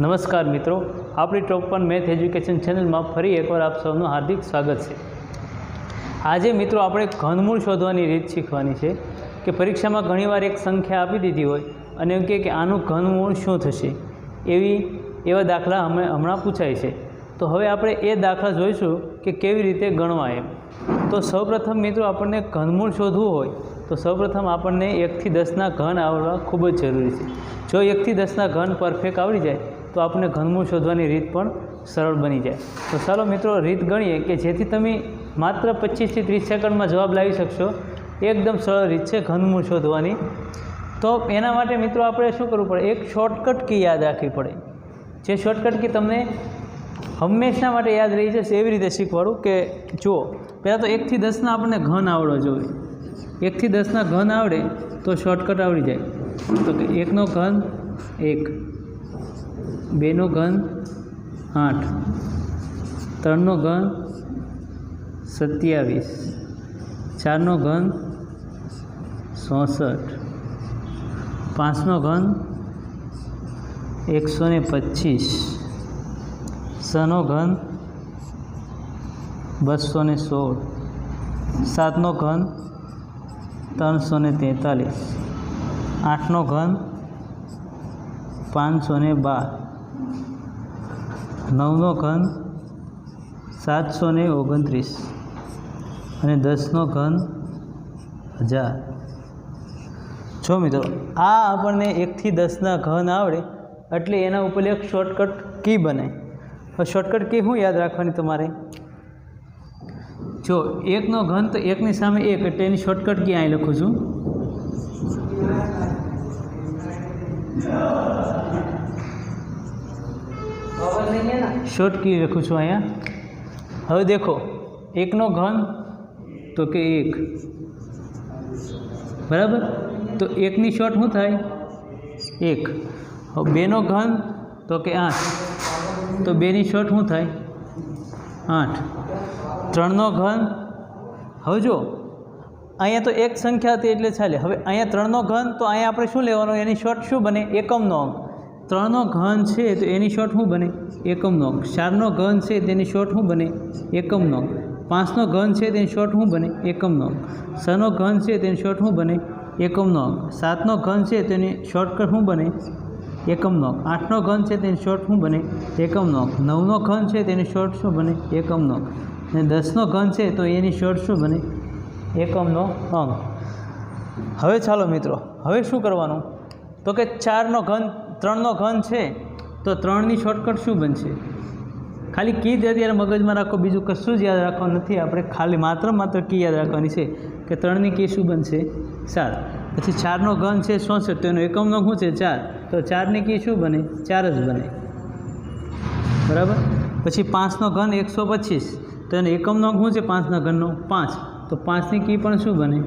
નમસ્કાર મિત્રો, આપણી ટોપ 1 મેથ એજ્યુકેશન ચેનલમાં ફરી એકવાર આપ સૌનું હાર્દિક સ્વાગત છે। આજે મિત્રો આપણે ઘનમૂળ શોધવાની રીત શીખવાની છે કે પરીક્ષામાં ઘણીવાર એક સંખ્યા આપી દીધી હોય અને એમ કહે કે આનું ઘનમૂળ શું થશે, એવા દાખલા હમણાં પૂછાય છે। તો હવે આપણે એ દાખલા જોઈશું કે કેવી રીતે ગણવા એમ। તો સૌપ્રથમ મિત્રો આપણને ઘનમૂળ શોધવું હોય તો સૌપ્રથમ આપણને 1 થી 10ના ઘન આવડવા ખૂબ જ જરૂરી છે। જો 1 થી 10ના ઘન પરફેક્ટ આવડી જાય તો આપણને ઘનમૂળ શોધવાની રીત પણ સરળ બની જાય। તો ચાલો મિત્રો રીત ગણીએ કે જેથી તમે માત્ર 25 થી 30 સેકન્ડમાં જવાબ લાવી શકશો। એકદમ સરળ રીત છે ઘનમૂળ શોધવાની। તો એના માટે મિત્રો આપણે શું કરવું પડે, એક શોર્ટકટ કી યાદ રાખવી પડે। જે શોર્ટકટ કી તમને હંમેશા માટે યાદ રહી જશે એવી રીતે શીખવાડું કે જુઓ, પહેલાં તો 1 થી 10ના આપણને ઘન આવડવા જોઈએ। 1 થી 10ના ઘન આવડે તો શોર્ટકટ આવડી જાય। તો કે 1નો ઘન 1, 2નો ઘન 8, 3નો ઘન 27, 4નો ઘન 64, 5નો ઘન 125, 6નો ઘન 216, 7નો ઘન 343, 8નો ઘન 512, 9નો ઘન 729 અને 10નો ઘન 1000। જો મિત્રો આ આપણને 1 થી 10ના ઘન આવડે એટલે એના ઉપર એક શોર્ટકટ કી બને। હવે શોર્ટકટ કી શું યાદ રાખવાની તમારે, જો 1નો ઘન તો 1ની સામે 1 એટલે એની શોર્ટકટ કી અહીં લખું છું। શોર્ટ કી લખું છું અહીંયા। હવે દેખો 1નો ઘન તો કે 1, બરાબર, તો 1ની શોર્ટ શું થાય 1। હવે 2નો ઘન તો કે 8, તો 2ની શોર્ટ શું થાય 8। 3નો ઘન, હવે જો અહીંયા તો એક સંખ્યા હતી એટલે ચાલે। હવે અહીંયા 3નો ઘન તો અહીંયા આપણે શું લેવાનું, એની શોર્ટ શું બને એકમનો અંક। 3નો ઘન છે તો એની શોર્ટ શું બને એકમનો અંક। 4નો ઘન છે તેની શોર્ટ શું બને એકમનો અંક। 5નો ઘન છે તેની શોર્ટ શું બને એકમનો અંક। 6નો ઘન છે તેની શોર્ટ શું બને એકમનો અંક। 7નો ઘન છે તેની શોર્ટકટ શું બને એકમનો અંક। 8નો ઘન છે તેની શોર્ટ શું બને એકમનો અંક। 9નો ઘન છે તેની શોર્ટ શું બને એકમનો અંક અને 10નો ઘન છે તો એની શોર્ટ શું બને એકમનો અંક। હવે ચાલો મિત્રો હવે શું કરવાનું, તો કે 4નો ઘન 3નો ઘન છે તો 3ની શોર્ટકટ શું બનશે, ખાલી કી જ અત્યારે મગજમાં રાખો, બીજું કશું જ યાદ રાખવાનું નથી આપણે, ખાલી માત્ર કી યાદ રાખવાની છે કે 3ની કી શું બનશે 4। પછી 4નો ઘન છે 64 તો એનો એકમનો શું છે 4, તો 4ની કી શું બને 4 જ બને, બરાબર। પછી 5નો ઘન 125 તો એનો એકમનો શું છે 5ના ઘનનો 5, તો 5ની કી પણ શું બને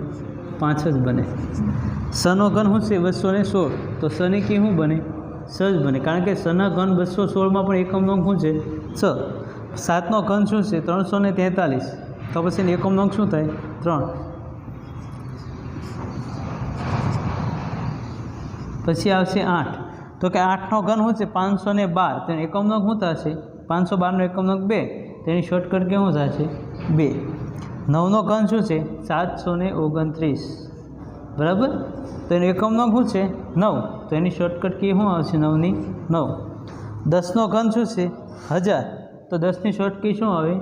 5 જ બને। 6નો ઘન શું છે 216 તો 6ની કી શું બને 6 જ બને, કારણ કે 6ના ઘન 216માં પણ એકમનો અંક શું છે 6। 7નો ઘન શું છે 343 તો પછી એનો એકમનો અંક શું થાય 3। પછી આવશે 8 તો કે 8નો ઘન શું છે 512 તો એકમનો અંક શું થશે 512નો એકમનો અંક 2 તેની શોર્ટકટ કેવું થશે 2। 9નો ઘન શું છે 729, બરાબર, તો એનો એકમનો અંક શું છે 9 તો એની શોર્ટકટ કી શું આવશે 9ની 9। 10નો ઘન શું છે 1000 તો 10ની શોર્ટ કી શું આવે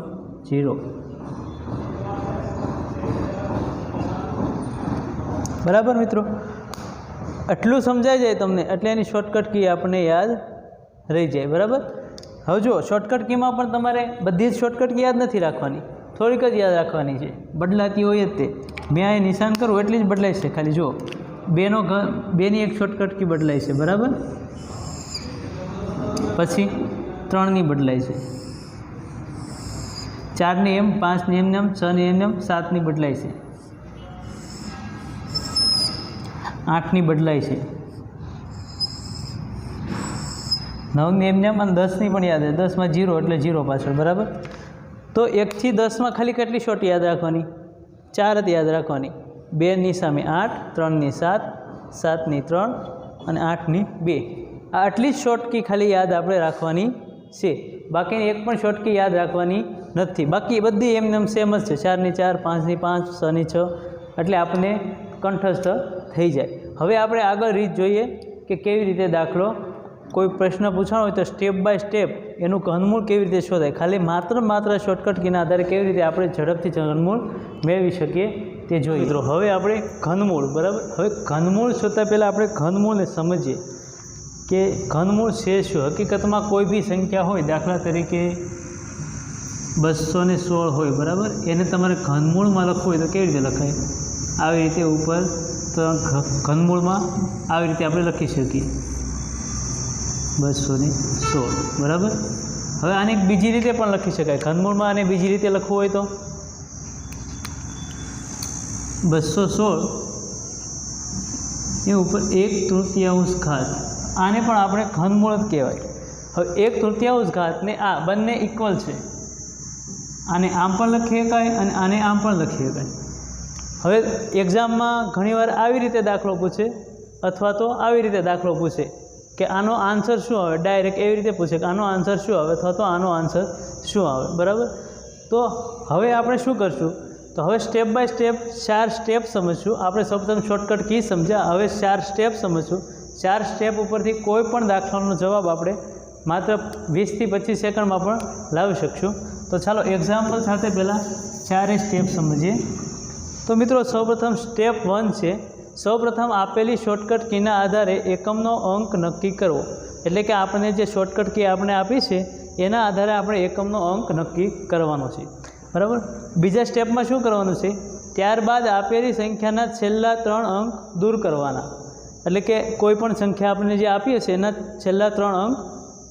0, બરાબર મિત્રો। આટલું સમજાઈ જાય તમને એટલે એની શોર્ટકટ કી આપણે યાદ રહી જાય, બરાબર। હવે જુઓ શોર્ટકટ કીમાં પણ તમારે બધી જ શોર્ટકટ કી યાદ નથી રાખવાની, થોડીક જ યાદ રાખવાની છે, બદલાતી હોય જ તે। મેં અહીં નિશાન કરું એટલી જ બદલાય છે, ખાલી જુઓ 2ની એક શોર્ટકટ કી બદલાય છે, બરાબર, પછી 3ની બદલાય છે, 4ની એમ, 5ની એમ, 6ની એમ, 7ની બદલાય છે, 8ની બદલાય છે, 9ની એમ અને 10ની પણ યાદ છે, 10માં 0 એટલે 0 પાછળ, બરાબર। તો 1 થી 10માં ખાલી કેટલી શોર્ટ યાદ રાખવાની 4 જ યાદ રાખવાની। 2ની સામે 8, 3ની 7, 7ની 3 અને 8ની 2 આટલી જ શોર્ટકી ખાલી યાદ આપણે રાખવાની છે, બાકીની એક પણ શોર્ટકી યાદ રાખવાની નથી. બાકી બધી એમને સેમ જ છે, 4 ની 4, 5 ની 5, 6 ની 6, એટલે આપણને કંઠસ્થ થઈ જાય. હવે આપણે આગળ રીત જોઈએ કે કેવી રીતે દાખલો કોઈ પ્રશ્ન પૂછાણો હોય તો સ્ટેપ બાય સ્ટેપ એનું ઘનમૂળ કેવી રીતે શોધાય, ખાલી માત્ર શોર્ટકટ કીના આધારે કેવી રીતે આપણે ઝડપથી ઘનમૂળ મેળવી શકીએ તે જોઈએ. મિત્રો હવે આપણે ઘનમૂળ, બરાબર, હવે ઘનમૂળ શોધતા પહેલાં આપણે ઘનમૂળને સમજીએ કે ઘનમૂળ છે શું. હકીકતમાં કોઈ બી સંખ્યા હોય, દાખલા તરીકે 216 હોય, બરાબર, એને તમારે ઘનમૂળમાં લખવું હોય તો કેવી રીતે લખાય? આવી રીતે ઉપર તો ઘનમૂળમાં આવી રીતે આપણે લખી શકીએ 216, બરાબર. હવે આને બીજી રીતે પણ લખી શકાય. ઘનમૂળમાં આને બીજી રીતે લખવું હોય તો 216 એ ઉપર 1/3 ઘાત, આને પણ આપણે ઘનમૂળ જ કહેવાય. હવે 1/3 ઘાત ને આ બંને ઇક્વલ છે, આને આમ પણ લખી શકાય અને આને આમ પણ લખી શકાય. હવે એક્ઝામમાં ઘણીવાર આવી રીતે દાખલો પૂછે અથવા તો આવી રીતે દાખલો પૂછે કે આનો આન્સર શું આવે, ડાયરેક્ટ એવી રીતે પૂછે કે આનો આન્સર શું આવે અથવા તો આનો આન્સર શું આવે, બરાબર. તો હવે આપણે શું કરશું, તો હવે સ્ટેપ બાય સ્ટેપ 4 સ્ટેપ સમજશું. આપણે સૌપ્રથમ શોર્ટકટ કી સમજ્યા, હવે 4 સ્ટેપ સમજશું. 4 સ્ટેપ ઉપરથી કોઈ પણ દાખલાનો જવાબ આપણે માત્ર 20 થી 25 સેકન્ડમાં પણ લાવી શકશું. તો ચાલો એક્ઝામ્પલ સાથે પહેલાં 4 સ્ટેપ સમજીએ. તો મિત્રો સૌપ્રથમ સ્ટેપ 1 છે, સૌપ્રથમ આપેલી શોર્ટકટ કીના આધારે એકમનો અંક નક્કી કરવો. એટલે કે આપણે જે શોર્ટકટ કી આપણે આપી છે એના આધારે આપણે એકમનો અંક નક્કી કરવાનો છે, બરાબર. બીજા સ્ટેપમાં શું કરવાનું છે, ત્યારબાદ આપેલી સંખ્યાના છેલ્લા 3 અંક દૂર કરવાના. એટલે કે કોઈ પણ સંખ્યા આપણે જે આપીએ છીએ એના છેલ્લા 3 અંક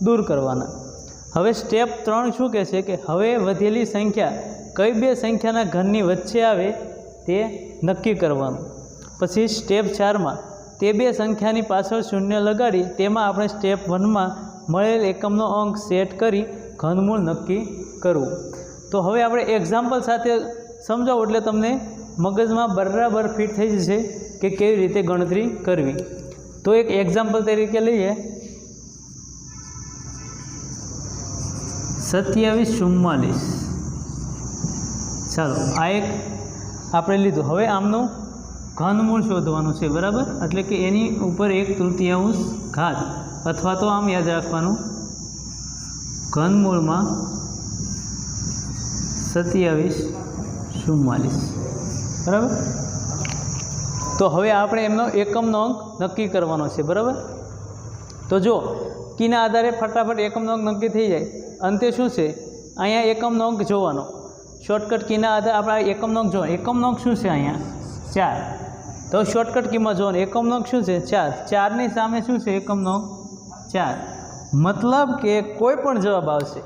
દૂર કરવાના. હવે સ્ટેપ 3 શું કહે છે કે હવે વધેલી સંખ્યા કઈ બે સંખ્યાના ઘનની વચ્ચે આવે તે નક્કી કરવાનું. પછી સ્ટેપ 4માં તે બે સંખ્યાની પાછળ શૂન્ય લગાડી તેમાં આપણે સ્ટેપ 1માં મળેલ એકમનો અંક સેટ કરી ઘનમૂળ નક્કી કરવું. તો હવે આપણે એક્ઝામ્પલ સાથે સમજાવો એટલે તમને મગજમાં બરાબર ફિટ થઈ જશે કે કેવી રીતે ગણતરી કરવી. તો એક એક્ઝામ્પલ તરીકે લઈએ 2744. ચાલો આ એક આપણે લીધું. હવે આમનું ઘનમૂળ શોધવાનું છે, બરાબર. એટલે કે એની ઉપર 1/3 ઘાત અથવા તો આમ યાદ રાખવાનું ઘનમૂળમાં 2744, બરાબર. તો હવે આપણે એમનો એકમનો અંક નક્કી કરવાનો છે, બરાબર. તો જો કીના આધારે ફટાફટ એકમનો અંક નક્કી થઈ જાય. અંતે શું છે, અહીંયા એકમનો અંક જોવાનો, શોર્ટકટ કીના આધારે આપણે એકમનો અંક જોવાનો. એકમનો અંક શું છે અહીંયા 4, તો શોર્ટકટ કીમાં જોવાનો એકમનો અંક શું છે 4. 4ની સામે શું છે એકમનો અંક 4. મતલબ કે કોઈ પણ જવાબ આવશે,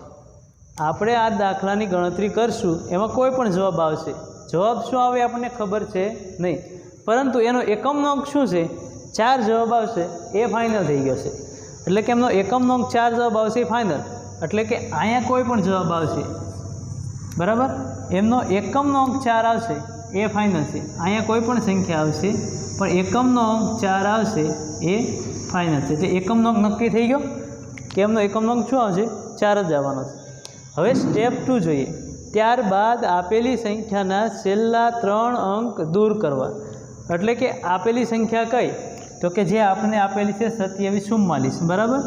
આપણે આ દાખલાની ગણતરી કરશું એમાં કોઈ પણ જવાબ આવશે. જવાબ શું આવે આપણને ખબર છે નહીં, પરંતુ એનો એકમનો અંક શું છે 4 જવાબ આવશે એ ફાઇનલ થઈ ગયો છે. એટલે કે એમનો એકમનો અંક 4 જવાબ આવશે એ ફાઇનલ. એટલે કે અહીંયા કોઈ પણ જવાબ આવશે, બરાબર, એમનો એકમનો અંક 4 આવશે એ ફાઇનલ છે. અહીંયા કોઈ પણ સંખ્યા આવશે પણ એકમનો અંક 4 આવશે એ ફાઇનલ છે. એટલે એકમનો અંક નક્કી થઈ ગયો કે એમનો એકમનો અંક શું આવશે 4 જ આવવાનો છે. હવે સ્ટેપ 2 જોઈએ. ત્યારબાદ આપેલી સંખ્યાના છેલ્લા 3 અંક દૂર કરવા. એટલે કે આપેલી સંખ્યા કઈ, તો કે જે આપણે આપેલી છે 2744, બરાબર.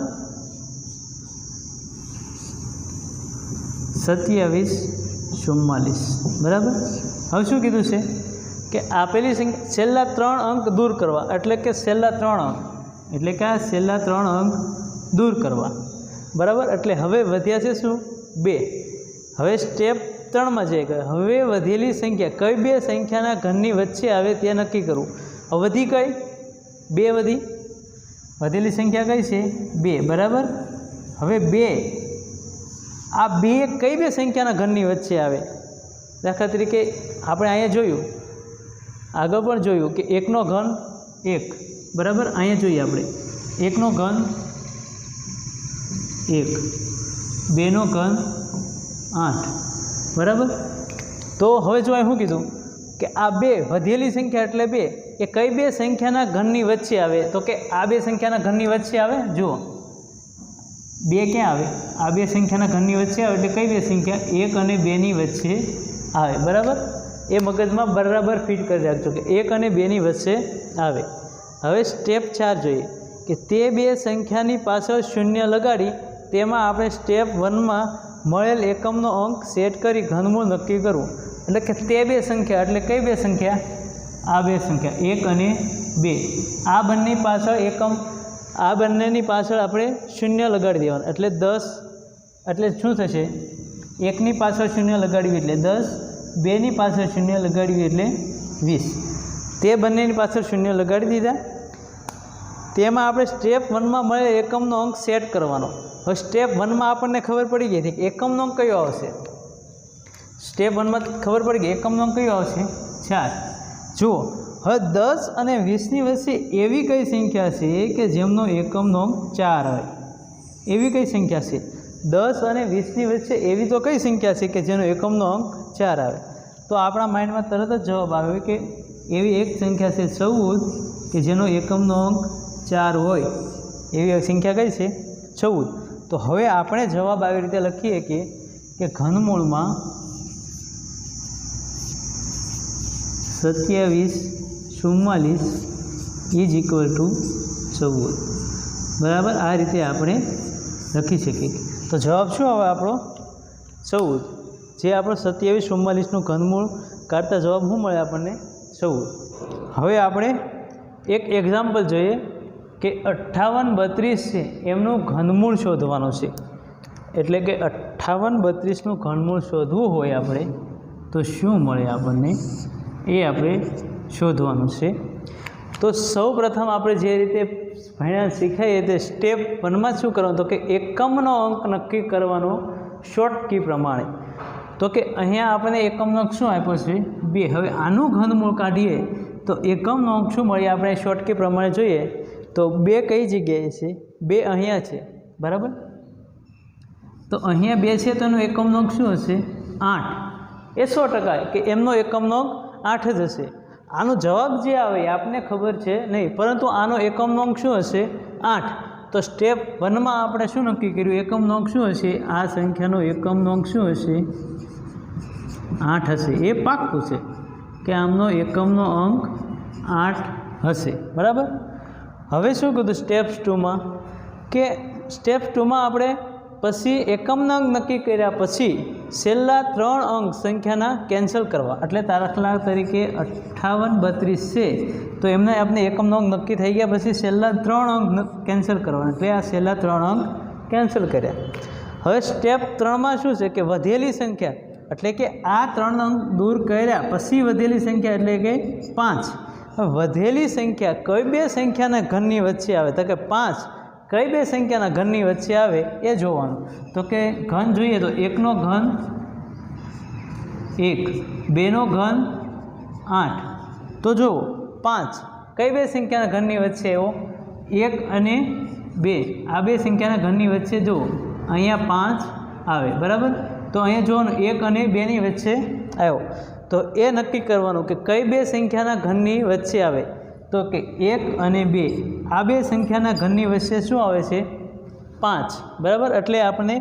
2744, બરાબર. હવે શું કીધું છે કે આપેલી સંખ્યા છેલ્લા 3 અંક દૂર કરવા. એટલે કે છેલ્લા 3 અંક, એટલે કે આ છેલ્લા 3 અંક દૂર કરવા, બરાબર. એટલે હવે વધ્યા છે શું 2. હવે સ્ટેપ 3માં જઈએ કે હવે વધેલી સંખ્યા કઈ બે સંખ્યાના ઘનની વચ્ચે આવે તે નક્કી કરવું. હવે વધી કઈ 2 વધી, વધેલી સંખ્યા કઈ છે 2, બરાબર. હવે 2 આ 2 કઈ બે સંખ્યાના ઘનની વચ્ચે આવે. દાખલા તરીકે આપણે અહીંયા જોયું, આગળ પણ જોયું કે 1નો ઘન 1, બરાબર. અહીંયા જોઈએ આપણે 1નો ઘન 1, 2નો ઘન 8, બરાબર. તો હવે જો અહીં શું કીધું કે આ 2 વધેલી સંખ્યા એટલે 2 એ કઈ બે સંખ્યાના ઘનની વચ્ચે આવે, તો કે આ બે સંખ્યાના ઘનની વચ્ચે આવે. જુઓ 2 ક્યાં આવે? આ બે સંખ્યાના ઘનની વચ્ચે આવે એટલે કઈ બે સંખ્યા? 1 અને 2ની વચ્ચે આવે, બરાબર? એ મગજમાં બરાબર ફિટ કરી રાખજો કે 1 અને 2ની વચ્ચે આવે. હવે સ્ટેપ 4 જોઈએ કે તે બે સંખ્યાની પાછળ શૂન્ય લગાડી તેમાં આપણે સ્ટેપ 1માં મળેલ એકમનો અંક સેટ કરી ઘનમૂળ નક્કી કરવું. એટલે કે તે બે સંખ્યા એટલે કઈ બે સંખ્યા? આ બે સંખ્યા 1 અને 2. આ બંને પાછળ એકમ, આ બંનેની પાછળ આપણે શૂન્ય લગાડી દેવાનું એટલે 10. એટલે શું થશે? 1ની પાછળ શૂન્ય લગાડવી એટલે 10, 2ની પાછળ શૂન્ય લગાડવી એટલે 20. તે બંનેની પાછળ શૂન્ય લગાડી દીધા. તેમાં આપણે સ્ટેપ 1માં મળે એકમનો અંક સેટ કરવાનો. હવે સ્ટેપ 1માં આપણને ખબર પડી ગઈ હતી કે એકમનો અંક કયો આવશે. સ્ટેપ 1માં ખબર પડી ગઈ એકમનો અંક કયો આવશે? 4. જુઓ હવે 10 અને 20ની વચ્ચે એવી કઈ સંખ્યા છે કે જેમનો એકમનો અંક 4 હોય? એવી કઈ સંખ્યા છે? 10 અને 20ની વચ્ચે એવી તો કઈ સંખ્યા છે કે જેનો એકમનો અંક 4 આવે? તો આપણા માઇન્ડમાં તરત જ જવાબ આવે કે એવી એક સંખ્યા છે 14 કે જેનો એકમનો અંક 4 હોય. એવી સંખ્યા કઈ છે? 14. તો હવે આપણે જવાબ આવી રીતે લખીએ કે ઘનમૂળમાં 27 44 ઇઝ ઇક્વલ ટુ 14. બરાબર? આ રીતે આપણે લખી શકીએ. તો જવાબ શું આવે આપણો? 14. જે આપણો 27 44નું ઘનમૂળ કાઢતા જવાબ શું મળે આપણને? 14. હવે આપણે એક એક્ઝામ્પલ જોઈએ કે 58 32 છે એમનું ઘનમૂળ શોધવાનું છે. એટલે કે 58 32નું ઘનમૂળ શોધવું હોય આપણે તો શું મળે આપણને એ આપણે શોધવાનું છે. તો સૌ પ્રથમ આપણે જે રીતે ભણ્યા શીખાઈએ તે સ્ટેપ 1માં શું કરવાનું? તો કે એકમનો અંક નક્કી કરવાનો શોર્ટ કી પ્રમાણે. તો કે અહીંયા આપણને એકમનો અંક શું આપ્યો છે? 2. હવે આનું ઘનમૂળ કાઢીએ તો એકમનો અંક શું મળે આપણે શોર્ટ કી પ્રમાણે જોઈએ તો 2 કઈ જગ્યાએ છે? 2 અહીંયા છે, બરાબર? તો અહીંયા 2 છે તો એનો એકમનો અંક શું હશે? 8. એ 100% કે એમનો એકમનો અંક 8 જ હશે. આનો જવાબ જે આવે એ આપને ખબર છે નહીં, પરંતુ આનો એકમનો અંક શું હશે? 8. તો સ્ટેપ 1માં આપણે શું નક્કી કર્યું? એકમનો અંક શું હશે? આ સંખ્યાનો એકમનો અંક શું હશે? 8 હશે. એ પાક્કું છે કે આમનો એકમનો અંક 8 હશે, બરાબર? હવે શું કીધું સ્ટેપ 2માં? કે સ્ટેપ 2માં આપણે પછી એકમના અંક નક્કી કર્યા પછી છેલ્લા 3 અંક સંખ્યાના કેન્સલ કરવા. એટલે દાખલા તરીકે 58 32 છે તો એમને આપણે એકમનો અંક નક્કી થઈ ગયા પછી છેલ્લા 3 અંક કેન્સલ કરવાના. એટલે આ છેલ્લા 3 અંક કેન્સલ કર્યા. હવે સ્ટેપ 3માં શું છે કે વધેલી સંખ્યા એટલે કે આ 3 અંક દૂર કર્યા પછી વધેલી સંખ્યા એટલે કે 5. વધેલી સંખ્યા કઈ બે સંખ્યાના ઘનની વચ્ચે આવે? તો કે 5 કઈ બે સંખ્યાના ઘનની વચ્ચે આવે એ જોવાનું. તો કે ઘન જોઈએ તો 1નો ઘન 1, 2નો ઘન 8. તો જુઓ 5 કઈ બે સંખ્યાના ઘનની વચ્ચે આવ્યો? 1 અને 2. આ બે સંખ્યાના ઘનની વચ્ચે જુઓ અહીંયા 5 આવે, બરાબર? તો અહીંયા જોવાનું 1 અને 2ની વચ્ચે આવ્યો. તો એ નક્કી કરવાનું કે કઈ બે સંખ્યાના ઘનની વચ્ચે આવે. તો કે 1 અને 2 આ બે સંખ્યાના ઘનની વચ્ચે શું આવે છે? 5, બરાબર? એટલે આપણે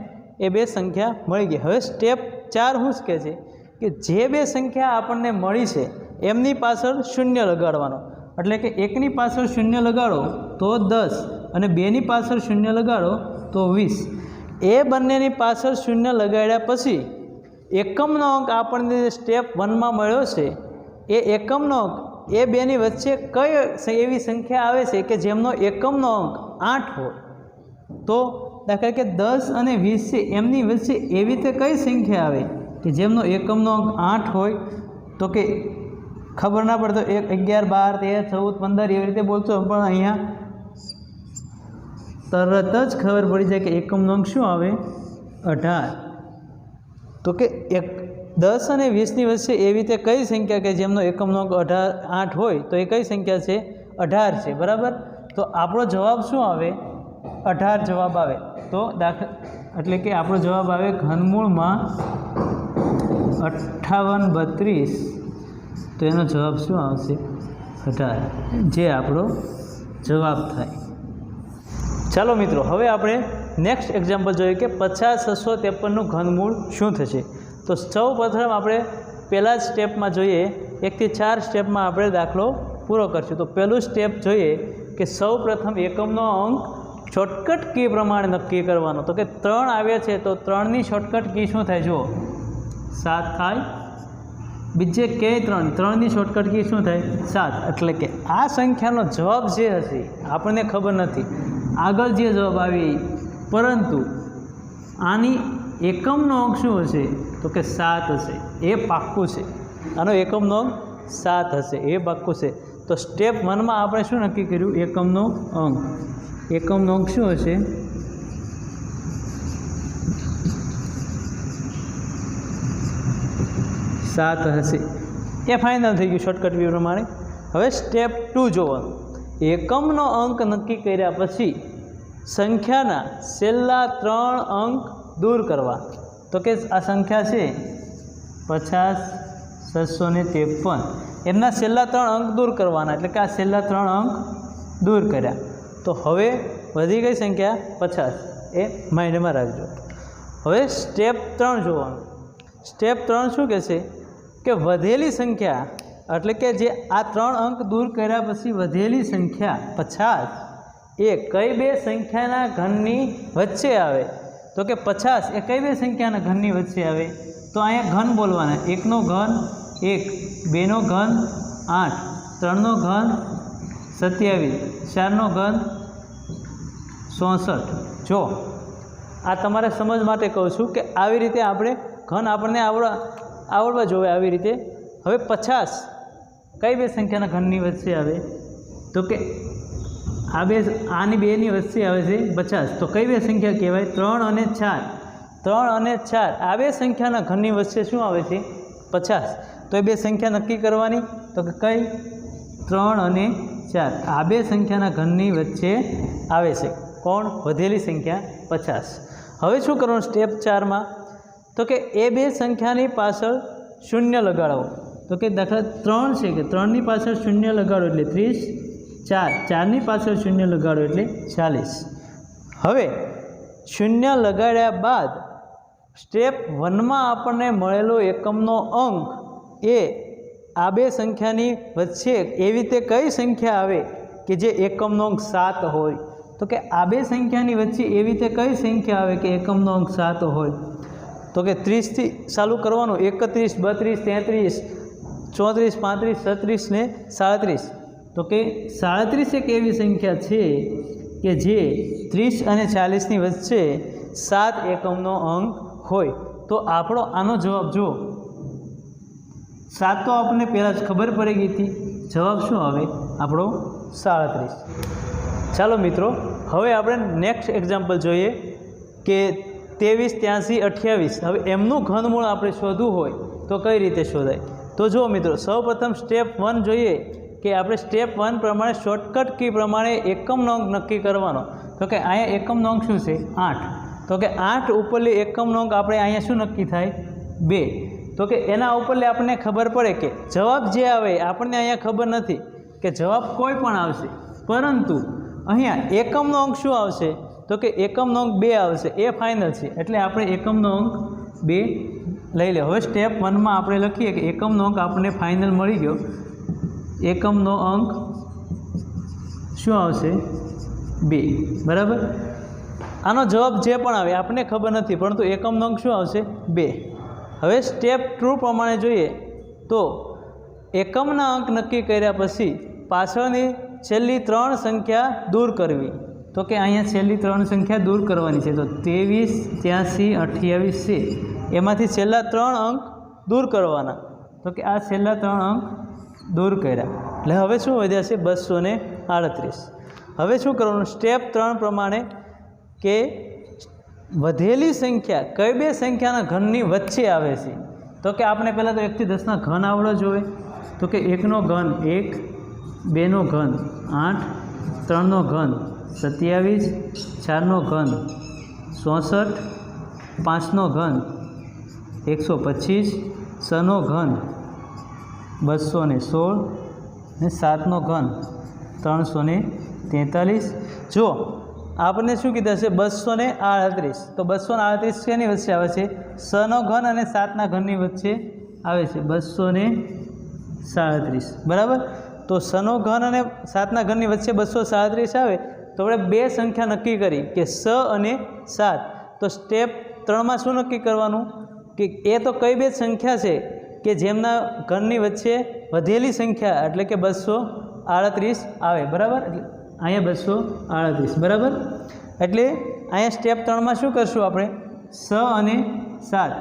એ બે સંખ્યા મળી ગઈ. હવે સ્ટેપ 4 શું કહે છે કે જે બે સંખ્યા આપણને મળી છે એમની પાછળ શૂન્ય લગાડવાનો. એટલે કે 1ની પાછળ શૂન્ય લગાડો તો 10 અને 2ની પાછળ શૂન્ય લગાડો તો 20. એ બંનેની પાછળ શૂન્ય લગાડ્યા પછી એકમનો અંક આપણને સ્ટેપ 1માં મળ્યો છે એ એકમનો અંક એ બેની વચ્ચે કઈ એવી સંખ્યા આવે છે કે જેમનો એકમનો અંક 8 હોય? તો દાખલા કે 10 અને 20 છે એમની વચ્ચે એવી રીતે કઈ સંખ્યા આવે કે જેમનો એકમનો અંક 8 હોય? તો કે ખબર ના પડે તો 11 12 13 14 15 એવી રીતે બોલતો, પણ અહીંયા તરત જ ખબર પડી જાય કે એકમનો અંક શું આવે? 18. તો કે 10 અને 20ની વચ્ચે એવી રીતે કઈ સંખ્યા કે જેમનો એકમનો અંક 8 હોય? તો એ કઈ સંખ્યા છે? 18 છે, બરાબર? તો આપણો જવાબ શું આવે? 18 જવાબ આવે. તો એટલે કે આપણો જવાબ આવે ઘનમૂળમાં 58 32. તો એનો જવાબ શું આવશે? 18, જે આપણો જવાબ થાય. ચાલો મિત્રો, હવે આપણે નેક્સ્ટ એક્ઝામ્પલ જોઈએ કે 50,653નું ઘનમૂળ શું થશે. તો સૌ પ્રથમ આપણે પહેલા જ સ્ટેપમાં જોઈએ, 1 થી 4 સ્ટેપમાં આપણે દાખલો પૂરો કરશું. તો પહેલું સ્ટેપ જોઈએ કે સૌ પ્રથમ એકમનો અંક શોર્ટકટ કી પ્રમાણે નક્કી કરવાનો. તો કે 3 આવ્યા છે તો 3ની શોર્ટકટ કી શું થાય? જુઓ 7 થાય. બીજે ક્યાંય 3ની શોર્ટકટ કી શું થાય? 7. એટલે કે આ સંખ્યાનો જવાબ જે હશે આપણને ખબર નથી આગળ જે જવાબ આવે, પરંતુ આની એકમનો અંક શું હશે? તો કે 7 હશે. એ પાક્કું છે. આનો એકમનો અંક 7 હશે, એ પાક્કું છે. તો સ્ટેપ 1માં આપણે શું નક્કી કર્યું? એકમનો અંક. એકમનો અંક શું હશે? 7 હશે. એ ફાઇનલ થઈ ગયું શોર્ટકટ વ્યૂ પ્રમાણે. હવે સ્ટેપ 2 જોવાનું. એકમનો અંક નક્કી કર્યા પછી સંખ્યાના છેલ્લા 3 અંક દૂર કરવા. તો કે આ સંખ્યા છે 50,653, એમના છેલ્લા 3 અંક દૂર કરવાના. એટલે કે આ છેલ્લા 3 અંક દૂર કર્યા. તો હવે વધી ગઈ સંખ્યા 50. એ માઇન્ડમાં રાખજો. હવે સ્ટેપ 3 જોવાનું. સ્ટેપ 3 શું કહેશે કે વધેલી સંખ્યા, એટલે કે જે આ 3 અંક દૂર કર્યા પછી વધેલી સંખ્યા 50 એ કઈ બે સંખ્યાના ઘનની વચ્ચે આવે? તો કે 50 એ કઈ બે સંખ્યાના ઘનની વચ્ચે આવે? તો અહીંયા ઘન બોલવાના. 1નો ઘન 1, 2નો ઘન 8, 3નો ઘન 27, 4નો ઘન 64. જો આ તમારે સમજ માટે કહું છું કે આવી રીતે આપણે ઘન આપણને આવડવા જોઈએ આવી રીતે. હવે 50 કઈ બે સંખ્યાના ઘનની વચ્ચે આવે? તો કે આની બેની વચ્ચે આવે છે 50. તો કઈ બે સંખ્યા કહેવાય? 3 અને 4. 3 અને 4 આ બે સંખ્યાના ઘનની વચ્ચે શું આવે છે? 50. તો એ બે સંખ્યા નક્કી કરવાની. તો કે કઈ? 3 અને 4 આ બે સંખ્યાના ઘનની વચ્ચે આવે છે. કોણ? વધેલી સંખ્યા 50. હવે શું કરવાનું સ્ટેપ 4માં? તો કે એ બે સંખ્યાની પાછળ શૂન્ય લગાડો. તો કે દાખલા 3 છે કે 3ની પાછળ શૂન્ય લગાડો એટલે 30, 4ની પાછળ શૂન્ય લગાડો એટલે 40. હવે શૂન્ય લગાડ્યા બાદ સ્ટેપ 1માં આપણને મળેલો એકમનો અંક એ આ બે સંખ્યાની વચ્ચે એવી રીતે કઈ સંખ્યા આવે કે જે એકમનો અંક 7 હોય? તો કે આ બે સંખ્યાની વચ્ચે એવી રીતે કઈ સંખ્યા આવે કે એકમનો અંક 7 હોય? તો કે 30થી ચાલુ કરવાનું. 31, 32, 33, 34, 35, 36 ને 37. તો કે 37 એક એવી સંખ્યા છે કે જે 30 અને 40ની વચ્ચે 7 એકમનો અંક હોય. તો આપણો આનો જવાબ જુઓ. 7 તો આપણને પહેલાં જ ખબર પડી ગઈ હતી. જવાબ શું આવે આપણો? 37. ચાલો મિત્રો, હવે આપણે નેક્સ્ટ એક્ઝામ્પલ જોઈએ કે 23, 83, 28. હવે એમનું ઘનમૂળ આપણે શોધવું હોય તો કઈ રીતે શોધાય? તો જુઓ મિત્રો, સૌપ્રથમ સ્ટેપ 1 જોઈએ કે આપણે સ્ટેપ 1 પ્રમાણે શોર્ટકટ કી પ્રમાણે એકમનો અંક નક્કી કરવાનો. તો કે અહીંયા એકમનો અંક શું છે? 8. તો કે 8 ઉપરલી એકમનો અંક આપણે અહીંયા શું નક્કી થાય? 2. તો કે એના ઉપરલી આપણને ખબર પડે કે જવાબ જે આવે આપણને અહીંયા ખબર નથી કે જવાબ કોઈ પણ આવશે, પરંતુ અહીંયા એકમનો અંક શું આવશે? તો કે એકમનો અંક 2 આવશે. એ ફાઇનલ છે. એટલે આપણે એકમનો અંક 2 લઈ લે. હવે સ્ટેપ 1માં આપણે લખીએ કે એકમનો અંક આપણને ફાઇનલ મળી ગયો. એકમનો અંક શું આવશે? 2. બરાબર. આનો જવાબ જે પણ આવે આપણને ખબર નથી, પરંતુ એકમનો અંક શું આવશે? 2. હવે સ્ટેપ 2 પ્રમાણે જોઈએ તો એકમના અંક નક્કી કર્યા પછી પાછળની છેલ્લી 3 સંખ્યા દૂર કરવી. તો કે અહીંયા છેલ્લી 3 સંખ્યા દૂર કરવાની છે. તો 23, 83, 28 છે. એમાંથી છેલ્લા 3 અંક દૂર કરવાના. તો કે આ છેલ્લા 3 અંક દૂર કર્યા એટલે હવે શું વધ્યા છે? 238. હવે શું કરવાનું સ્ટેપ 3 પ્રમાણે કે વધેલી સંખ્યા કઈ બે સંખ્યાના ઘનની વચ્ચે આવે છે? તો કે આપણે પહેલાં તો 1 થી 10ના ઘન આવડવા જોઈએ. તો કે 1નો ઘન 1, 2નો ઘન 8, 3નો ઘન 27, 4નો ઘન 64, 5નો ઘન 125, 6નો ઘન 216 અને 7નો ઘન 343. જો आपने शू कीधा छे 238 तो 238 केनी वच्चे आवे छे 6 नो घन अने 7 ना घननी वच्चे आवे छे 237 बराबर। तो 6 नो घन अने 7 ना घननी वच्चे 237 आवे तो आपणे बे संख्या नक्की करी के 6 अने 7। तो स्टेप 3 में शू नक्की करवानुं कि ए तो कई बे संख्या छे कि जेमना घननी वच्चे वधेली संख्या एटले के 238 आवे बराबर। अहींया 238 बराबर। एटले अहींया स्टेप 3 में शू करशुं आपणे 6 अने 7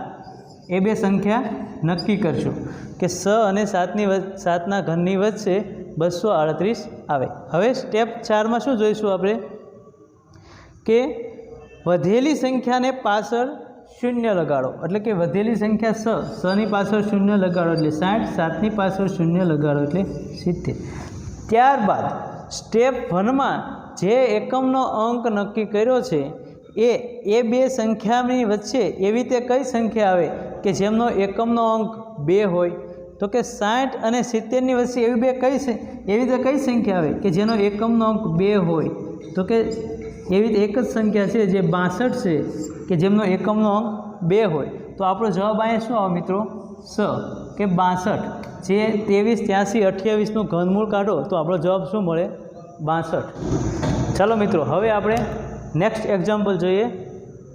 ए बे संख्या नक्की करशुं कि 6 अने 7 ना घननी वच्चे 238 आवे। हवे स्टेप 4 में शू जोईशुं आपणे के वधेली संख्या ने पाछळ शून्य लगाड़ो एटले के वधेली संख्या 6 नी पाछळ शून्य लगाड़ो एटले 60 7 नी पाछळ शून्य लगाड़ो एटले 70। त्यारबाद स्टेप 1 में जे एकमनो अंक नक्की कर्यो छे ए बे संख्यानी वच्चे एवी रीते कई संख्या आवे कि जेमनो एकमनो अंक 2 होय तो कि 60 अने 70 नी वच्चे एवी रीते कई संख्या आवे कि जेनो एकमनो अंक 2 होय तो कि एवी एक ज संख्या है जे 62 है कि जेमनो एकमनो अंक 2 होय। तो आपणो जवाब अहींया शुं आवे मित्रों 6 के 62 जे 23 83 28 નું ઘનમૂળ કાઢો तो આપણો જવાબ શું મળે 62। ચાલો મિત્રો હવે આપણે નેક્સ્ટ એક્ઝામ્પલ જોઈએ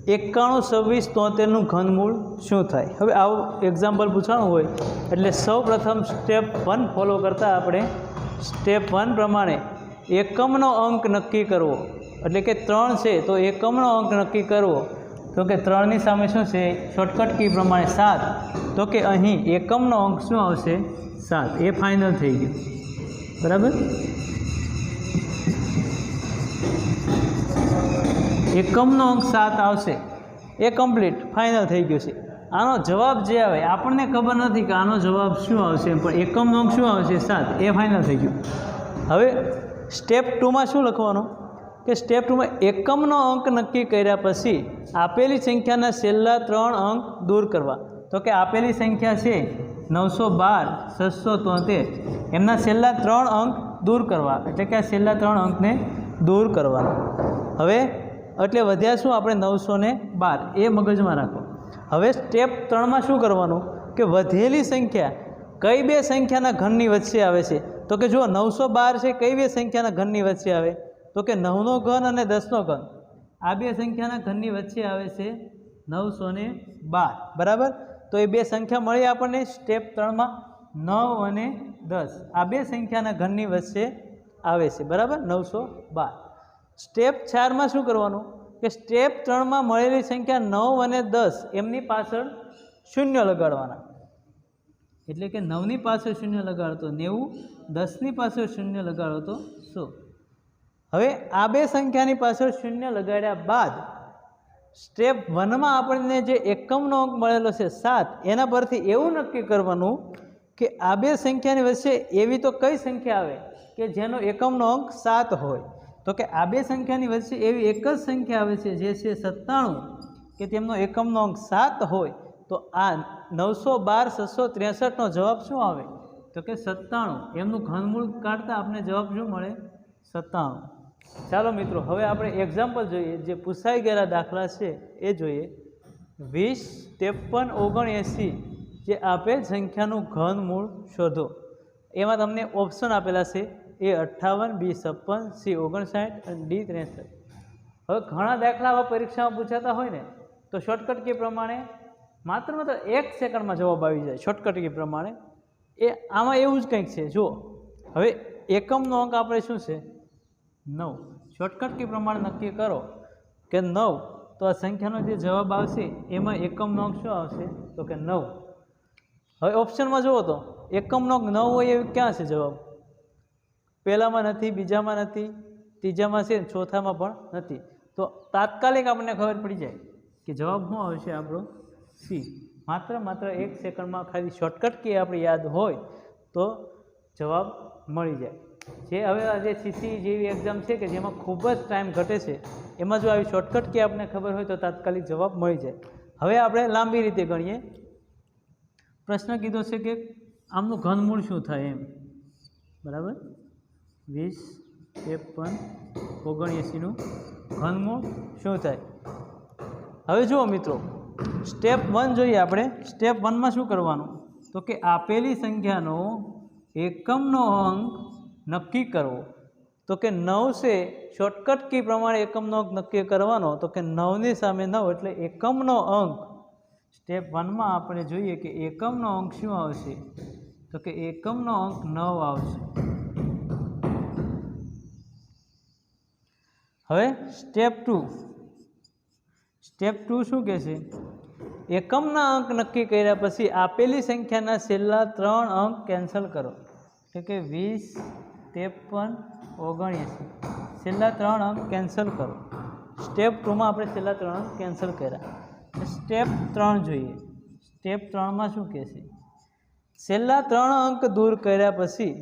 91 26 73 નું ઘનમૂળ શું થાય। હવે આવું એક્ઝામ્પલ પૂછવાનું હોય એટલે સૌ પ્રથમ સ્ટેપ 1 ફોલો કરતા આપણે સ્ટેપ 1 પ્રમાણે એકમનો અંક નક્કી કરવો એટલે કે 3 છે તો એકમનો અંક નક્કી કરવો तो कि 3 ની સામે શું છે શોર્ટકટ કી પ્રમાણે 7 तो कि અહીં એકમનો અંક શું આવશે 7 એ ફાઇનલ થઈ ગયું બરાબર। એકમનો અંક 7 આવશે એ કમ્પ્લીટ ફાઇનલ થઈ ગયું છે। આનો જવાબ જે આવે આપણને ખબર નથી કે આનો જવાબ શું આવશે પણ એકમનો અંક શું આવશે 7 એ ફાઇનલ થઈ ગયું। હવે સ્ટેપ 2 માં શું લખવાનું કે સ્ટેપ 2 में एकमનો अंक नक्की कर्या पछी आपेली संख्याना छेल्ला 3 अंक दूर करवा। तो कि आपेली संख्या है 912 673 एमना छेल्ला 3 अंक दूर करवा एटले कि आ छेल्ला 3 अंक ने दूर करवा। हवे एटले वध्या शुं आपणे 912 ए मगजमां राखो। हवे स्टेप 3 में शुं करवानुं कि वधेली संख्या कई बे संख्याना घननी वच्चे आवे छे तो कि जो 912 है कई बे संख्याना घननी वच्चे आवे तो कि 9 नो घन और 10 नो घन आ बे संख्याना घननी वच्चे आवे छे 912 बराबर। तो ये बे संख्या मळी आपणे स्टेप 3 में 9 और 10 आ बे संख्याना घननी वच्चे आवे छे बराबर 912। स्टेप 4 में शुं करवानुं कि स्टेप 3 में मळेली संख्या 9 और 10 एमनी पाछळ शून्य लगाडवाना एटले कि 9 नी पाछळ शून्य लगाडो तो 90 10 नी पाछळ शून्य लगाडो तो 100। हवे आ बे संख्यानी पाछळ शून्य लगाड्या बाद स्टेप 1 में आपणे जे एकमनो अंक मळेलो छे 7 एना परथी एवुं नक्की करवानुं कि आ बे संख्यानी वच्चे एवी तो कई संख्या आवे कि जेनो एकमनो अंक 7 होय। तो कि आ बे संख्यानी वच्चे एवी एक ज संख्या आवे छे जे छे 97 कि तेमनो एकमनो अंक 7 होय। तो आ 912 663 नो जवाब शुं आवे तो कि 97 एमनुं घनमूळ काढता आपणे जवाब शुं मळे 97। ચાલો મિત્રો હવે આપણે એક્ઝામ્પલ જોઈએ જે પૂછાઈ ગયેલા દાખલા છે એ જોઈએ 20 53 79 જે આપેલ સંખ્યાનું ઘનમૂળ શોધો। એમાં તમને ઓપ્શન આપેલા છે એ 58 બી 56 સી 59 અને ડી 63। હવે ઘણા દાખલા આવા પરીક્ષામાં પૂછાતા હોય ને તો શોર્ટકટ કી પ્રમાણે માત્ર 1 સેકન્ડમાં જવાબ આવી જાય શોર્ટકટ કી પ્રમાણે એ આમાં એવું જ કંઈક છે। જુઓ હવે એકમનો અંક આપણે શું છે 9 शॉर्टकट के प्रमाण नक्की करो कि 9 तो आ संख्यानो जे जवाब आवशे एमां एकमनो अंक शुं आवशे तो कि 9। हवे ऑप्शन में जुओ तो एकमनो अंक 9 होय एवुं क्यां छे जवाब पहेलामां नथी बीजामां नथी तीजामां छे चौथामां पण नथी। तो तात्कालिक आपणे खबर पड़ी जाए कि जवाब शुं आवशे आपणो सी। मात्र 1 सेकंड में खाली शॉर्टकट की आपणे याद होय तो जवाब मळी जाए। जे हवे आज सीसी जेवी एक्जाम है कि जेमां खूब ज टाइम घटे छे एमां जो आई शॉर्टकट की आपने खबर होय तो तात्कालिक जवाब मळी जाए। हवे आपणे लांबी रीते गणीए। प्रश्न कीधो छे कि आमनुं घनमूळ शुं थाय एम बराबर 20 53 79 नुं ઘનમૂળ શું થાય? હવે જુઓ મિત્રો, સ્ટેપ 1 જોઈએ આપણે. સ્ટેપ 1માં શું કરવાનું? તો કે આપેલી સંખ્યાનો એકમનો અંક નક્કી કરવો. તો કે 9 છે, શોર્ટકટ કી પ્રમાણે એકમનો અંક નક્કી કરવાનો. તો કે 9ની સામે 9 એટલે એકમનો અંક. સ્ટેપ 1માં આપણે જોઈએ કે એકમનો અંક શું આવશે? તો કે એકમનો અંક 9 આવશે. હવે સ્ટેપ 2. સ્ટેપ 2 શું કહે છે? એકમના અંક નક્કી કર્યા પછી આપેલી સંખ્યાના છેલ્લા 3 અંક કેન્સલ કરો. એટલે કે 20, 53, 79. છેલ્લા 3 અંક કેન્સલ કરો. સ્ટેપ 2માં આપણે છેલ્લા 3 અંક કેન્સલ કર્યા. સ્ટેપ 3 જોઈએ. સ્ટેપ 3માં શું કહે છે? છેલ્લા 3 અંક દૂર કર્યા પછી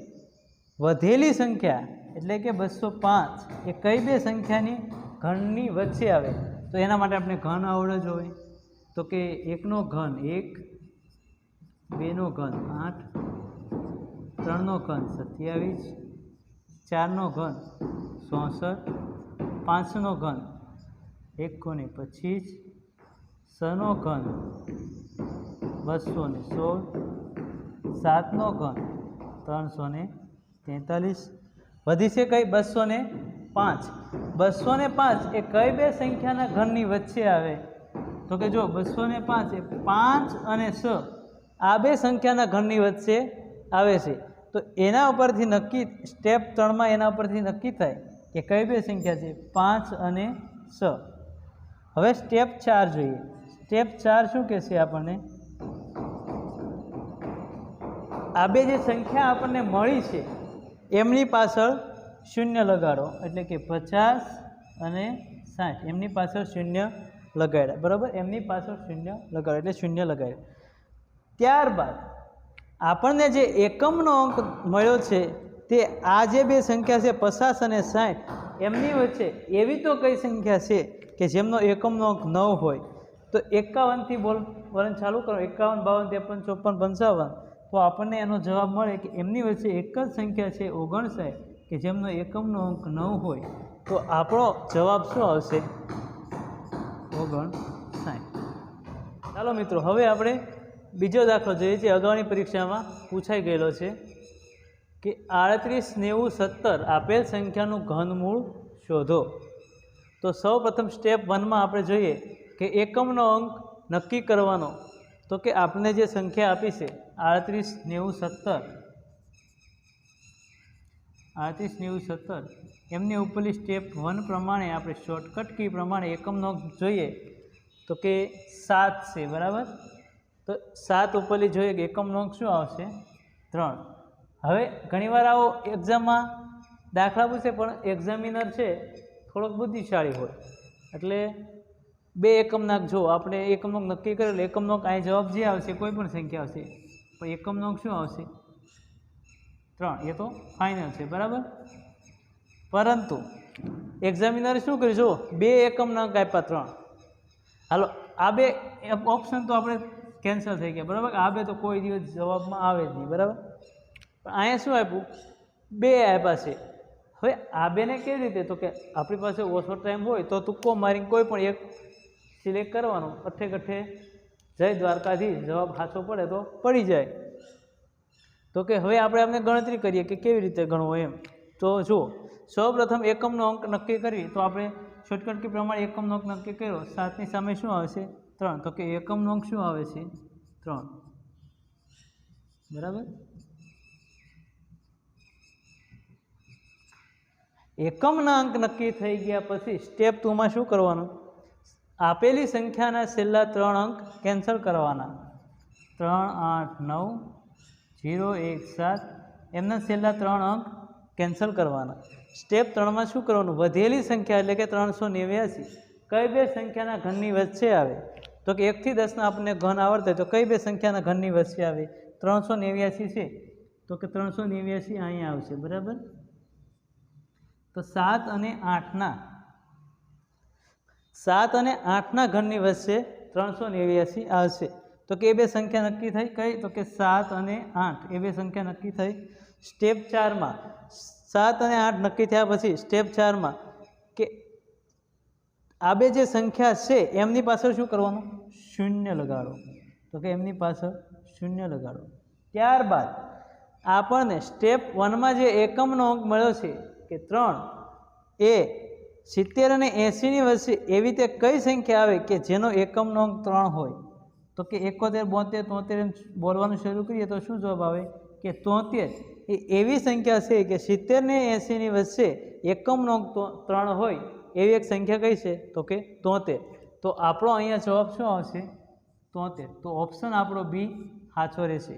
વધેલી સંખ્યા એટલે કે 205 એ કઈ બે સંખ્યાની ઘનની વચ્ચે આવે? તો એના માટે આપણે ઘન આવડે જ હોય. તો કે 1નો ઘન 1, 2નો ઘન 8, 3નો ઘન 27, 4નો ઘન 64, 5નો ઘન 125, 6નો ઘન 216, 7નો ઘન 343. વધી છે કઈ? 205. 205 એ કઈ બે સંખ્યાના ઘનની વચ્ચે આવે? તો કે જો 205 એ 5 અને 6 આ બે સંખ્યાના ઘનની વચ્ચે આવે છે. તો એના ઉપરથી નક્કી, સ્ટેપ 3માં એના ઉપરથી નક્કી થાય કે કઈ બે સંખ્યા છે? 5 અને 6. હવે સ્ટેપ 4 જોઈએ. સ્ટેપ 4 શું કહેશે આપણને? આ બે જે સંખ્યા આપણને મળી છે એમની પાછળ શૂન્ય લગાડો. એટલે કે 50 અને 60 એમની પાછળ શૂન્ય લગાડ્યા. બરાબર? એમની પાછળ શૂન્ય લગાડો એટલે શૂન્ય લગાડ્યા. ત્યારબાદ આપણને જે એકમનો અંક મળ્યો છે તે આ જે બે સંખ્યા છે 50 અને 60 એમની વચ્ચે એવી તો કઈ સંખ્યા છે કે જેમનો એકમનો અંક 9 હોય? તો 51થી બોલવાનું ચાલુ કરો. 51, 52, 53, 54, 55. તો આપણને એનો જવાબ મળે કે એમની વચ્ચે એક જ સંખ્યા છે 59 કે જેમનો એકમનો અંક 9 હોય. તો આપણો જવાબ શું આવશે? 59. ચાલો મિત્રો, હવે આપણે બીજો દાખલો જોઈએ જે અગાઉની પરીક્ષામાં પૂછાઈ ગયેલો છે કે 38, 90, 17 આપેલ સંખ્યાનું ઘનમૂળ શોધો. તો સૌ પ્રથમ સ્ટેપ 1માં આપણે જોઈએ કે એકમનો અંક નક્કી કરવાનો. તો કે આપણે જે સંખ્યા આપી છે 38, 90, 17, 38, 90, 17 એમની ઉપરની સ્ટેપ 1 પ્રમાણે આપણે શોર્ટકટ કી પ્રમાણે એકમનો અંક જોઈએ તો કે 7 છે. બરાબર? તો 7 ઉપરથી જોઈએ કે એકમનો અંક શું આવશે? 3. હવે ઘણીવાર આવો એક્ઝામમાં દાખલા પૂછે પણ એક્ઝામિનર છે થોડોક બુદ્ધિશાળી હોય એટલે 2 એકમના અંક જો આપણે એકમનો અંક નક્કી કર્યો એટલે એકમનો અંક અહીં જવાબ જે આવશે કોઈ પણ સંખ્યા આવશે પણ એકમનો અંક શું આવશે? 3. એ તો ફાઇનલ છે. બરાબર? પરંતુ એક્ઝામિનરે શું કર્યું? જો 2 એકમના અંક આપ્યા 3. હાલો આ 2 ઓપ્શન તો આપણે કેન્સલ થઈ ગયા. બરાબર? આ 2 તો કોઈ દિવસ જવાબમાં આવે જ નહીં. બરાબર? પણ અહીંયા શું આપ્યું? 2 આપ્યા છે. હવે આ 2ને કેવી રીતે? તો કે આપણી પાસે ઓછો ટાઈમ હોય તો તુક્કો મારીને કોઈ પણ એક સિલેક્ટ કરવાનો. અઠે કઠે જય દ્વારકાધીશ જવાબ સાચો પડે તો પડી જાય. તો કે હવે આપણે ગણતરી કરીએ કે કેવી રીતે ગણવો એમ. તો જુઓ, સૌપ્રથમ એકમનો અંક નક્કી કરવી તો આપણે શોર્ટકટ કી પ્રમાણે એકમનો અંક નક્કી કર્યો. 7ની સામે શું આવશે? 3. તો કે એકમનો અંક શું આવે છે? 3. બરાબર? એકમના અંક નક્કી થઈ ગયા પછી સ્ટેપ 2માં શું કરવાનું? આપેલી સંખ્યાના છેલ્લા 3 અંક કેન્સલ કરવાના. 3, 8, 9, 0, 1, 7 એમના છેલ્લા 3 અંક કેન્સલ કરવાના. સ્ટેપ 3માં શું કરવાનું? વધેલી સંખ્યા એટલે કે 389 કઈ બે સંખ્યાના ઘનની વચ્ચે આવે? તો કે 1 થી 10ના આપણને ઘન આવડતા તો કઈ બે સંખ્યાના ઘનની વચ્ચે આવે? 389 છે તો કે 389 અહીંયા આવશે. બરાબર? તો 7 અને 8ના ઘનની વચ્ચે 389 આવશે. તો કે એ બે સંખ્યા નક્કી થઈ કઈ? તો કે 7 અને 8 એ બે સંખ્યા નક્કી થઈ. સ્ટેપ 4માં 7 અને 8 નક્કી થયા પછી સ્ટેપ 4માં કે આ બે જે સંખ્યા છે એમની પાછળ શું કરવાનું? શૂન્ય લગાડો. તો કે એમની પાછળ શૂન્ય લગાડો. ત્યારબાદ આપણને સ્ટેપ 1માં જે એકમનો અંક મળ્યો છે કે 3 એ 70 અને 80ની વચ્ચે એવી રીતે કઈ સંખ્યા આવે કે જેનો એકમનો અંક 3 હોય? તો કે 71, 72, 73 એમ બોલવાનું શરૂ કરીએ તો શું જવાબ આવે કે 73 એ એવી સંખ્યા છે કે 70 ને 80ની વચ્ચે એકમનો અંક 3 હોય એવી એક સંખ્યા કઈ છે? તો કે 73. તો આપણો અહીંયા જવાબ શું આવશે? 73. તો ઓપ્શન આપણો બી સાચો રહેશે.